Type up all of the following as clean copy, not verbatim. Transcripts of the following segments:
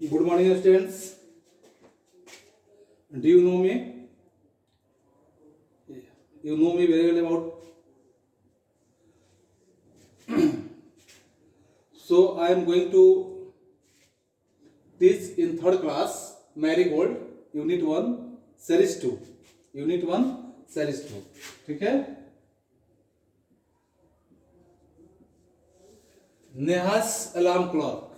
Good morning, students. Do you know me? You know me very well about. So I am going to teach in third class Marigold Unit 1 Series 2. Unit 1 Series 2. ठीक है? Neha's alarm clock.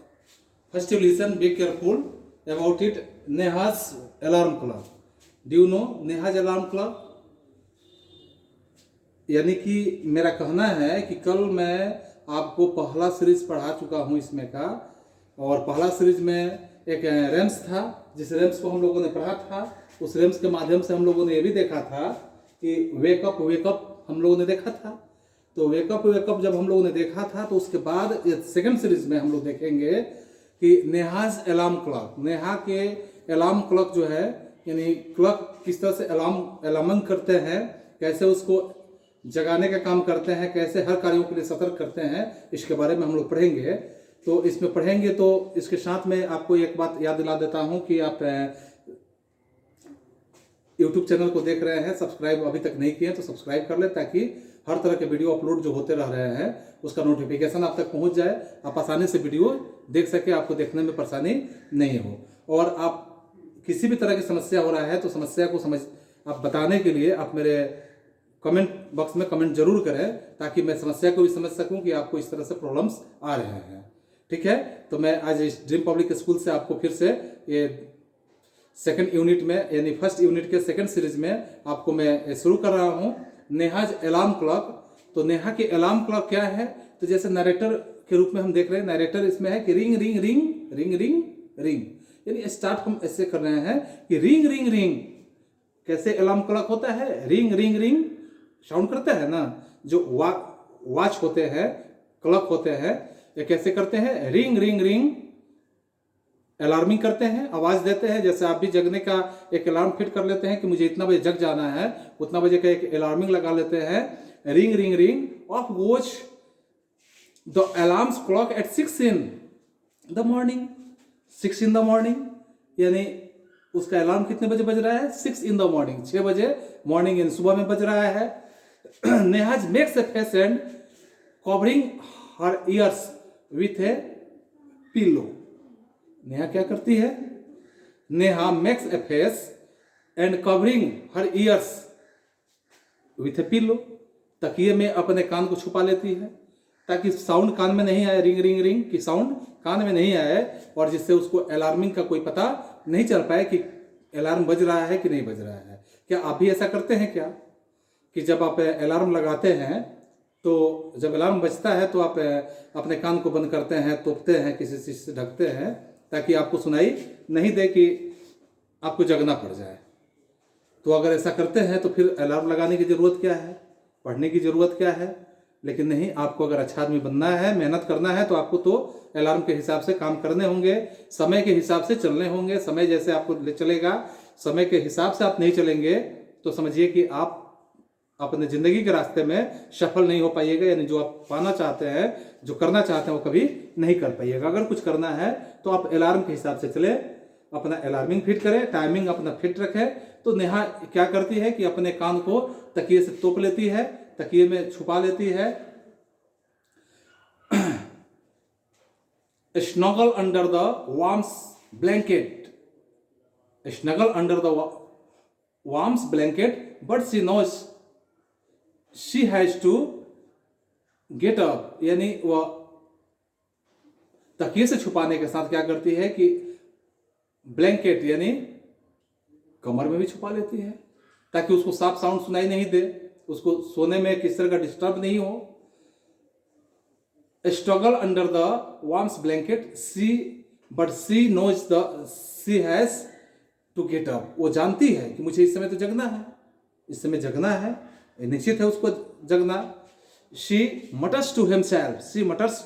First you listen, be careful about it. Neha's alarm clock. Do you know Neha's alarm clock? यानी कि मेरा कहना है कि कल मैं आपको पहला सीरीज पढ़ा चुका हूँ इसमें का, और पहला सीरीज में एक रेम्स था, जिस रेम्स को हम लोगों ने पढ़ा था। उस रेम्स के माध्यम से हम लोगों ने ये भी देखा था कि वेकअप हम लोगों ने देखा था। तो वेकअप जब हम लोगों ने देखा था, तो उसके बाद सेकंड सीरीज में हम लोग देखेंगे कि नेहाज अलार्म क्लॉक, नेहा के अलार्म क्लॉक जो है, यानी क्लॉक किस तरह से अलार्मिंग करते हैं, कैसे उसको जगाने का काम करते हैं, कैसे हर कार्यों के लिए सतर्क करते हैं, इसके बारे में हम लोग पढ़ेंगे। तो इसमें पढ़ेंगे तो इसके साथ में आपको एक बात याद दिला देता हूं कि आप YouTube चैनल को देख रहे हैं, सब्सक्राइब अभी तक नहीं किए तो सब्सक्राइब कर ले, ताकि हर तरह के वीडियो अपलोड जो होते रह रहे हैं उसका नोटिफिकेशन आप तक पहुंच जाए, आप आसानी से वीडियो देख सके, आपको देखने में परेशानी नहीं हो। और आप किसी भी तरह की समस्या हो रहा है तो समस्या को आप बताने के लिए आप मेरे कमेंट बॉक्स में कमेंट जरूर करें, ताकि मैं समस्या को भी समझ सकूं कि आपको इस तरह से प्रॉब्लम्स आ रहे हैं। ठीक है, तो मैं आज इस ड्रीम पब्लिक स्कूल से आपको फिर से ये सेकंड यूनिट में, यानी फर्स्ट यूनिट के सेकंड सीरीज में आपको मैं शुरू कर रहा हूं नेहाज अलार्म क्लॉक। तो नेहा के अलार्म क्लॉक क्या है? तो जैसे नरेटर के रूप में हम देख रहे हैं, नरेटर इसमें है कि ring ring ring ring ring ring, यानी स्टार्ट हम ऐसे कर रहे हैं कि रिंग रिंग रिंग। कैसे अलार्म क्लॉक होता है? रिंग रिंग रिंग साउंड करता है ना, जो वॉच होते हैं, क्लॉक होते हैं, ये कैसे करते हैं? रिंग रिंग रिंग अलार्मिंग करते हैं, आवाज देते हैं। जैसे आप भी जगने का एक अलार्म फिट कर लेते हैं कि मुझे इतना बजे जग जाना है, उतना बजे का एक अलार्मिंग लगा लेते हैं, ring ring ring off watch the alarms clock at 6 in the morning। 6 in the morning यानी उसका अलार्म कितने बजे बज रहा है? 6 in the morning, 6 बजे मॉर्निंग यानी सुबह में बज रहा है। Neha's makes a face and covering her years with A pillow. Neha क्या करती है? Neha makes a face and covering her years with A pillow. तकिए में अपने कान को छुपा लेती है, ताकि साउंड कान में नहीं आए, रिंग रिंग रिंग की साउंड कान में नहीं आए, और जिससे उसको अलार्मिंग का कोई पता नहीं चल पाए कि अलार्म बज रहा है कि नहीं बज रहा है। क्या आप भी ऐसा करते हैं क्या कि जब आप अलार्म लगाते हैं तो जब अलार्म बजता है तो आप अपने कान को बंद करते हैं, तोपते हैं, किसी चीज से ढकते हैं, ताकि आपको सुनाई नहीं दे कि आपको जगना पड़ जाए? तो अगर ऐसा करते हैं तो फिर अलार्म लगाने की जरूरत क्या है, पढ़ने की जरूरत क्या है? लेकिन नहीं, आपको अगर अच्छा आदमी बनना है, मेहनत करना है, तो आपको तो अलार्म के हिसाब से काम करने होंगे, समय के हिसाब से चलने होंगे। समय जैसे आपको ले चलेगा, समय के हिसाब से आप नहीं चलेंगे तो समझिए कि आप अपने जिंदगी के रास्ते में सफल नहीं हो पाइएगा, यानी जो आप पाना चाहते हैं, जो करना चाहते हैं, वो कभी नहीं कर पाइएगा। अगर कुछ करना है तो आप अलार्म के हिसाब से चले, अपना अलार्मिंग फिट करें, टाइमिंग अपना फिट रखें। तो नेहा क्या करती है कि अपने कान को तकिए से तोप लेती है, तकिए में छुपा लेती है। Snuggle under the warms blanket, snuggle under the warms blanket, but she knows she has to get up. यानी वह तकिए से छुपाने के साथ क्या करती है कि ब्लैंकेट यानी कमर में भी छुपा लेती है, ताकि उसको साफ साउंड सुनाई नहीं दे, उसको सोने में किसी तरह का डिस्टर्ब नहीं हो। Struggle under the warms blanket but she knows she has to get up. वो जानती है कि मुझे इस समय तो जगना है, इस समय जगना है, निश्चित है उसको जगना। She matters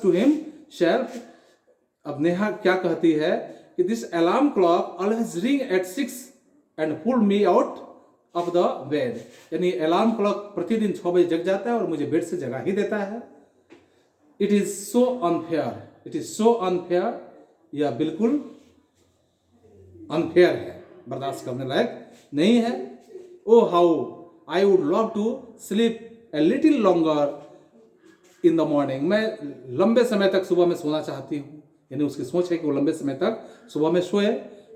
to himself. अब नेहा क्या कहती है कि this alarm clock always ring at 6 and pull me out of the bed. यानी अलार्म क्लॉक प्रतिदिन 6 बजे जग जाता है और मुझे बेड से जगा ही देता है। इट इज सो अनफेयर, यह बिल्कुल अनफेयर है, बर्दाश्त करने लायक नहीं है। Oh how I would love to sleep a little longer in the morning, मैं लंबे समय तक सुबह में सोना चाहती हूँ। यानी उसकी सोच है कि वो लंबे समय तक सुबह में सोए,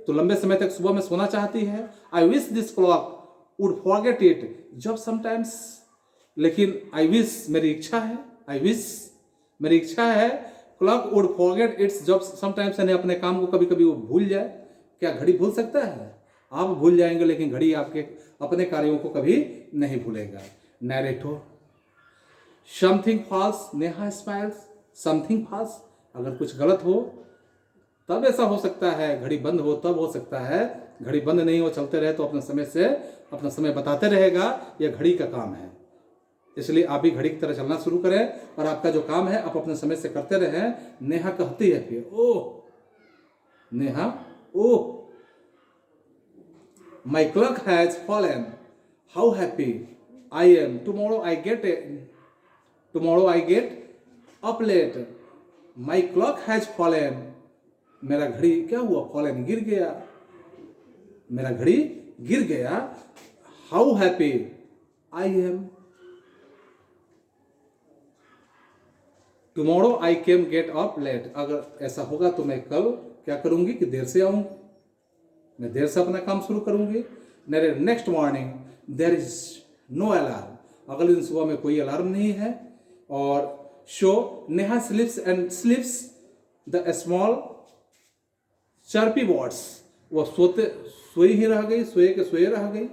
तो लंबे समय तक सुबह में सोना चाहती है। I wish this clock would forget it जब समटाइम्स, लेकिन आई विश मेरी इच्छा है, आई विश मेरी इच्छा है, क्लॉक वुड फॉरगेट इट्स जब समटाइम्स, यानी अपने काम को कभी कभी वो भूल जाए। क्या घड़ी भूल सकता है? आप भूल जाएंगे, लेकिन घड़ी आपके अपने कार्यों को कभी नहीं भूलेगा। Narrator something falls, Neha smiles, something falls, अगर कुछ गलत हो तब ऐसा हो सकता है, घड़ी बंद हो तब हो सकता है, घड़ी बंद नहीं हो चलते रहे तो अपना समय बताते रहेगा, यह घड़ी का काम है। इसलिए आप भी घड़ी की तरह चलना शुरू करें और आपका जो काम है आप अपने समय से करते रहें। नेहा कहती है फिर, oh Neha, oh my clock has fallen, how happy I am, tomorrow I get up late, my clock has fallen, मेरा घड़ी क्या हुआ, फॉलन गिर गया, मेरा घड़ी गिर गया। How happy I am, tomorrow I can get up late, अगर ऐसा होगा तो मैं कल क्या करूंगी कि देर से आऊंगी, मैं देर से अपना काम शुरू करूंगी। Next morning there is no alarm, अगले दिन सुबह में कोई अलार्म नहीं है। और so Neha sleeps the small chirpy birds, वह सोई ही रह गई, सोए रह गई।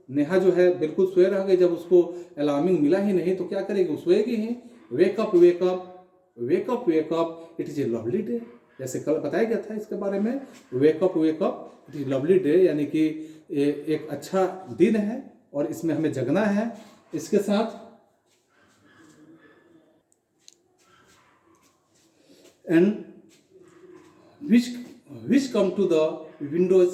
नेहा जो है बिल्कुल सोए रह गई, जब उसको अलार्मिंग मिला ही नहीं तो क्या करेगी, वो सोएगी ही। Wake up wake up wake up wake up it is a lovely day, जैसे कल बताया गया था इसके बारे में। Wake up wake up it is lovely day, यानी कि एक अच्छा दिन है और इसमें हमें जगना है। इसके साथ and which come to the windows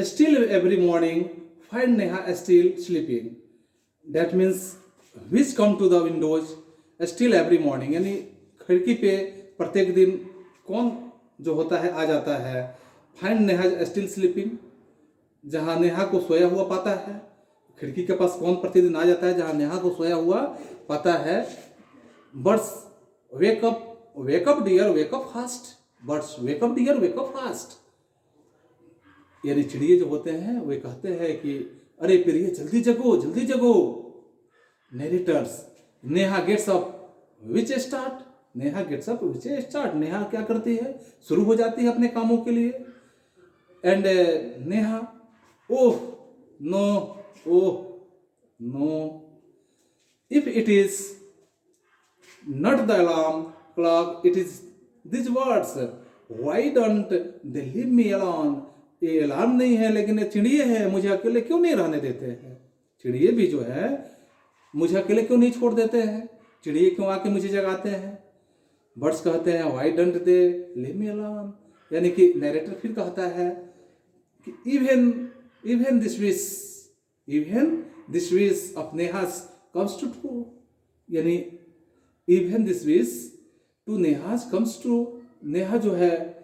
still every morning, find Neha still sleeping. That means which come to the windows still every morning, यानी खिड़की पे प्रत्येक दिन कौन जो होता है आ जाता है। find Neha still sleeping, जहाँ नेहा को सोया हुआ पाता है। खिड़की के पास कौन प्रतिदिन आ जाता है, जहाँ नेहा को सोया हुआ पाता है। Birds wake up dear wake up fast, birds wake up dear wake up fast, यानी चिड़िए जो होते हैं वे कहते हैं कि अरे प्रिय जल्दी जगो जल्दी जगो। Narrators Neha gets up which start, Neha gets up which start, Neha क्या करती है, शुरू हो जाती है अपने कामों के लिए। And Neha oh know if it is not the alarm clock it is this words, why don't they leave me alone, ये अलार्म नहीं है लेकिन ये चिड़िए है, मुझे अकेले क्यों नहीं रहने देते हैं। चिड़िए भी जो है मुझे अकेले क्यों नहीं छोड़ देते हैं, चिड़िए क्यों आके मुझे जगाते हैं। बर्ड्स कहते हैं why don't they leave me alone, यानी कि नरेटर फिर कहता है कि even this wish of Neha's comes to true, यानी even this wish to Neha's comes true, Neha जो है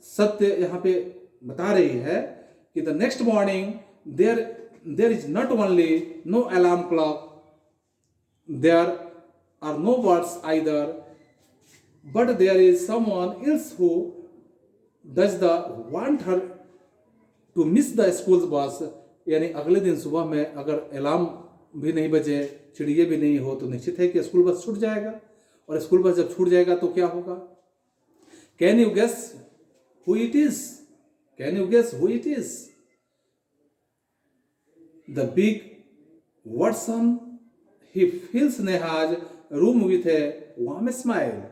सत्य यहाँ पे बता रही है कि the next morning there is not only no alarm clock, there are no birds either, but there is someone else who does the want her to miss the school bus, यानी अगले दिन सुबह में अगर अलार्म भी नहीं बजे, चिड़िए भी नहीं हो, तो निश्चित है कि स्कूल बस छूट जाएगा। और स्कूल बस जब छूट जाएगा तो क्या होगा। Can you guess who it is? Can you guess who it is? The big Watson, he fills Neha's room with a warm smile.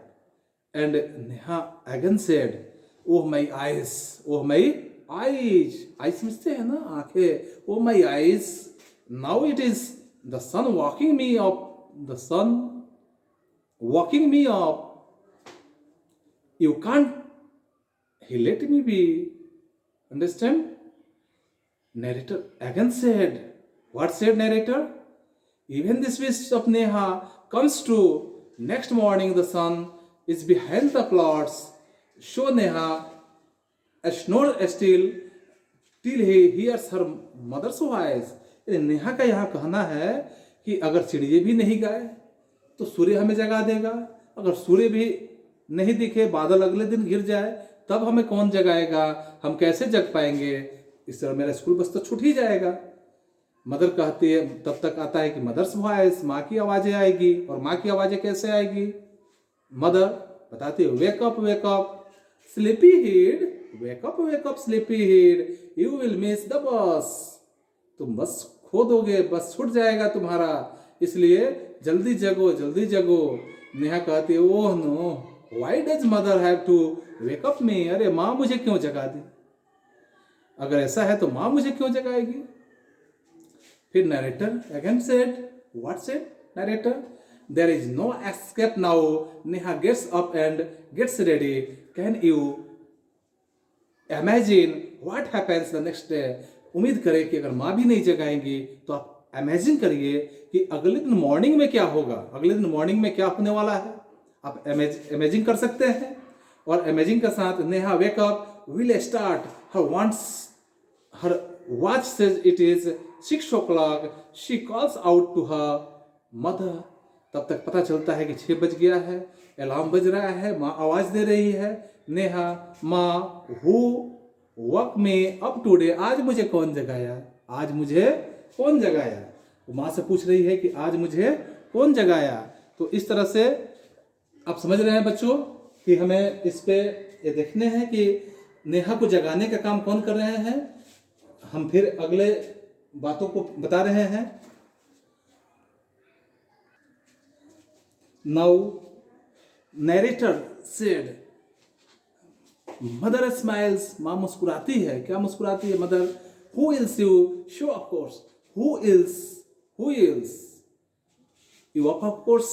And Neha again said, oh my eyes, oh my eyes. Eyes समझते हैं ना, आंखें। Oh my eyes. Now it is the sun waking me up. The sun waking me up. You can't he let me be. Understand? Narrator again said, what said narrator? Even this wish of Neha comes true. Next morning the sun is behind the clouds. Show Neha snore still till he hears her mother's voice। Neha का यहाँ कहना है कि अगर चिड़िए भी नहीं गाए तो सूर्य हमें जगा देगा, अगर सूर्य भी नहीं दिखे, बादल अगले दिन गिर जाए, तब हमें कौन जगाएगा, हम कैसे जग पाएंगे, इस तरह मेरा स्कूल बस तो छूट ही जाएगा। मदर कहती है, तब तक आता है कि मदर्स वॉइस, माँ की आवाज़ें आएगी। और माँ की आवाज़ें कैसे आएगी? मदर बताती है, wake up sleepy head, wake up sleepy head, you will miss the बस। तुम बस खो दोगे, बस छूट जाएगा तुम्हारा, इसलिए जल्दी जगो, जल्दी जगो। नेहा कहती है, oh no, why does mother have to wake up me. अरे माँ मुझे क्यों जगा दी? अगर ऐसा है तो माँ मुझे क्यों जगाएगी? फिर narrator again said, what said narrator? There is no escape now. Neha gets up and gets ready. Can you imagine what happens the next day. उम्मीद करें कि अगर माँ भी नहीं जगाएंगी तो आप इमेजिन करिए कि अगले दिन मॉर्निंग में क्या होगा, अगले दिन मॉर्निंग में क्या होने वाला है। आप इमेजिन कर सकते हैं। और इमेजिन के साथ Neha wake up will start her watch says it is 6 o'clock. She calls out to her mother. तब तक पता चलता है कि 6 बज गया है, अलार्म बज रहा है, माँ आवाज दे रही है, नेहा, माँ हु वक में अप टुडे, आज मुझे कौन जगाया, आज मुझे कौन जगाया। वो माँ से पूछ रही है कि आज मुझे कौन जगाया। तो इस तरह से आप समझ रहे हैं बच्चों कि हमें इस पे ये देखने हैं कि नेहा को जगाने का काम कौन कर रहे हैं। हम फिर अगले बातों को बता रहे हैं। Now narrator said, mother smiles, माँ मुस्कुराती है। क्या मुस्कुराती है mother? Who ills you, show off course, who ills you, of course,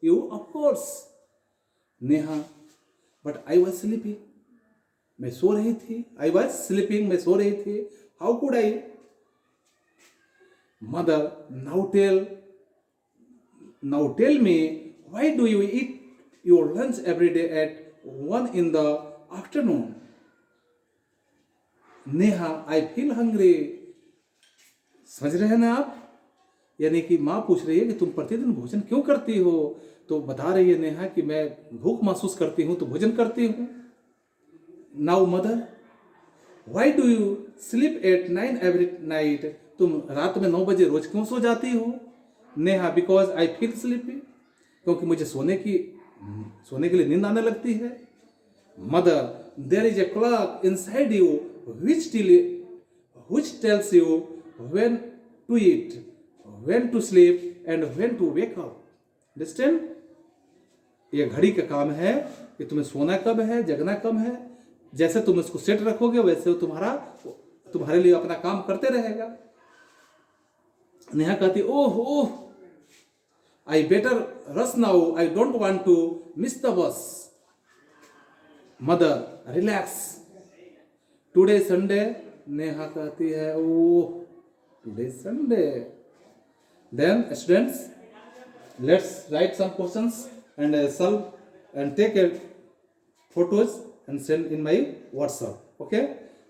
you of course. Neha, but I was sleeping, मैं सो रही थी। आई वॉज स्लीपिंग, मैं सो रही थी। How could I? Mother, now tell me, why do you eat your lunch every day at 1 in the afternoon? Neha, I feel hungry. समझ रहे हैं ना आप? यानी कि माँ पूछ रही है कि तुम प्रतिदिन भोजन क्यों करती हो? तो बता रही है नेहा कि मैं भूख महसूस करती हूँ तो भोजन करती हूँ। Now mother, why do you sleep at 9 every night? तुम रात में 9 बजे रोज क्यों सो जाती हो? Neha, because I feel sleepy, क्योंकि मुझे सोने के लिए नींद आने लगती है। Mother, there is a clock inside you which tells you when to eat, when to sleep and when to wake up. Understand? ये घड़ी का काम है कि तुम्हें सोना कब है, जगना कब है। जैसे तुम इसको सेट रखोगे वैसे वो तुम्हारे लिए अपना काम करते रहेगा। नेहा कहती, oh I better rush now, I don't want to miss the bus. Mother, relax, today Sunday. Neha कहती है, oh today Sunday. Then students, let's write some questions and solve and take a photos and send in my WhatsApp. Okay,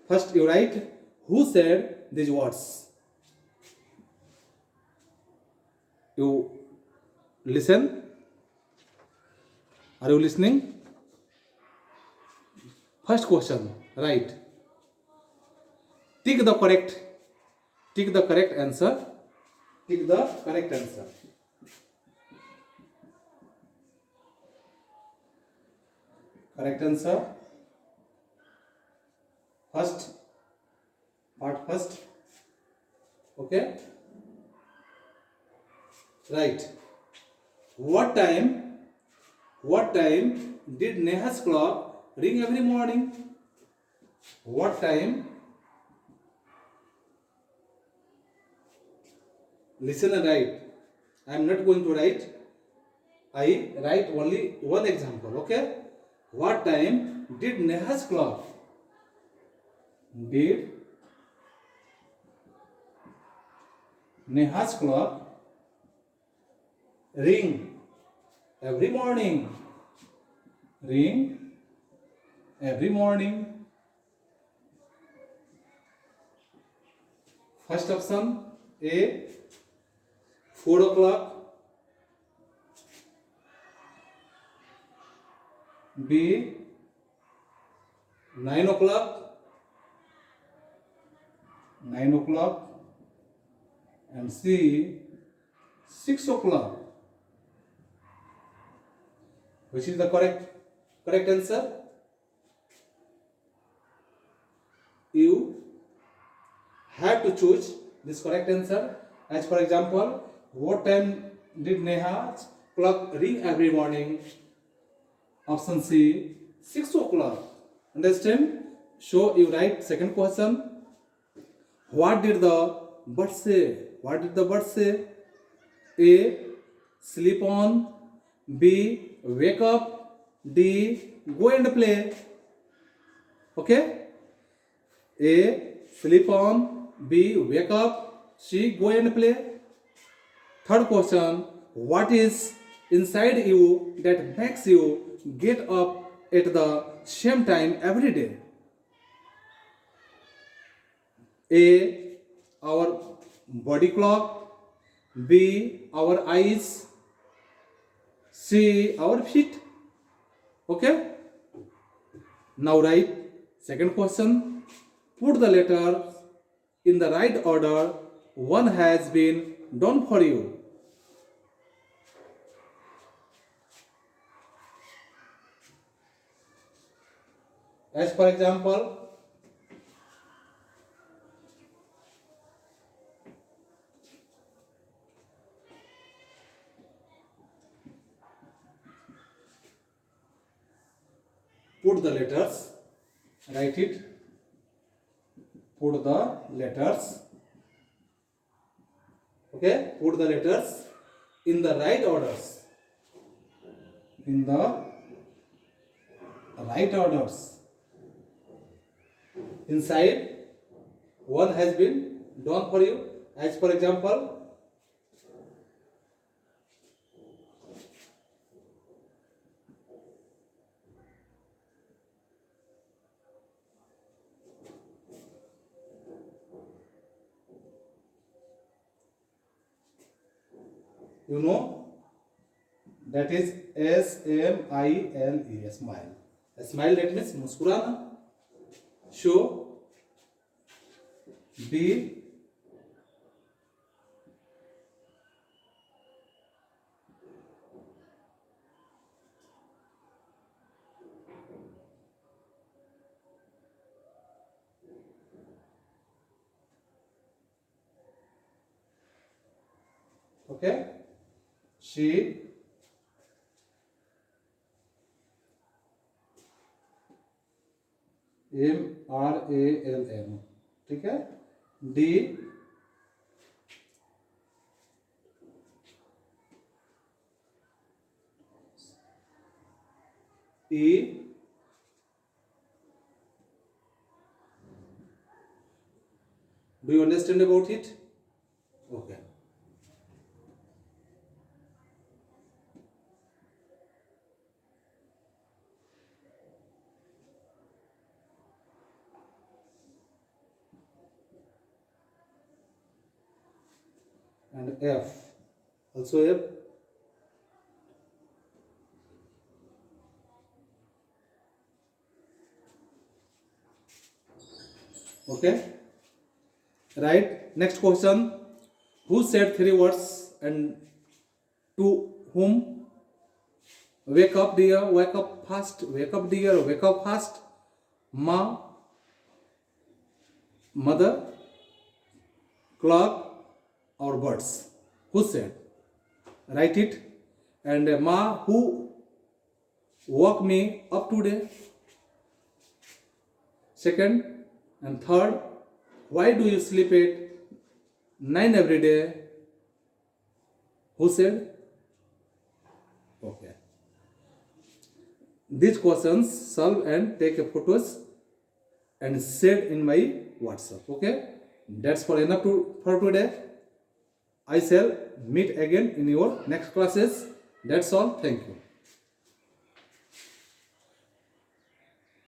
first you write, who said these words? You listen. Are you listening? First question, write. Tick the correct answer. Tick the correct answer. Correct answer. First. Okay. Right. What time did Neha's clock ring every morning? What time? Listen and write. I am not going to write. I write only one example. Okay. What time did Neha's clock? Did Neha's clock ring every morning? Ring every morning. First option A 4 o'clock, B 9 o'clock, 9 o'clock, and C 6 o'clock. Which is the correct answer? You have to choose this correct answer. As for example, what time did Neha's clock ring every morning? Option C 6 o'clock. Understand? So you write second question. What did the bird say? What did the bird say? A sleep on, B wake up, D go and play. Okay? A sleep on, B wake up, C go and play. Third question, what is inside you that makes you get up at the same time every day? A our body clock, B our eyes, C our feet. Okay? Now write second question. Put the letters in the right order. One has been done for you. As for example, put the letters, write it, put the letters, okay, put the letters in the right orders, in the right orders. Inside, one has been done for you. As for example, you know, that is SMILE, smile. A smile, that means मुस्कुराना. So B okay, she MRALM, ठीक है. D E do you understand about it? Okay. And F, also F. Okay, right. Next question. Who said 3 words and to whom? Wake up dear, wake up fast, wake up dear, wake up fast. Ma, mother, clock or birds? Who said? Write it. And Ma, who woke me up today? Second. And third, why do you sleep at 9 every day? Who said? Okay. These questions solve and take a photos and share in my WhatsApp. Okay. That's for enough for today. I shall meet again in your next classes. That's all. Thank you.